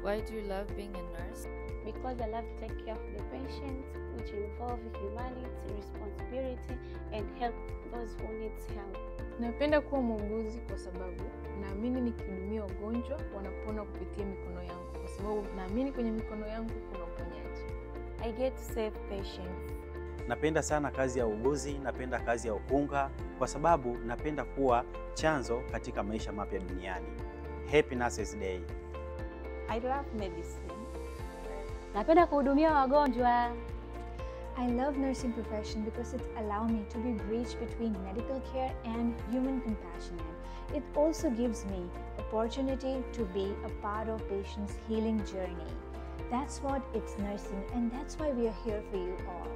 Why do you love being a nurse? Because I love to take care of the patients, which involve humanity, responsibility, and help those who need help. Napenda kuwa muuguzi kwa sababu naamini nikihudumia wagonjwa wanapona kupitia mikono yangu, kwa sababu naamini kwenye mikono yangu kuna uponyaji. I get to save patients. Napenda sana kazi ya uuguzi, napenda kazi ya ukunga kwa sababu napenda kuwa chanzo katika maisha mapya duniani. Happy Nurses Day. I love medicine. Napenda kuhudumia wagonjwa. I love nursing profession because it allows me to be bridge between medical care and human compassion. It also gives me opportunity to be a part of patients' healing journey. That's what it's nursing, and that's why we are here for you all.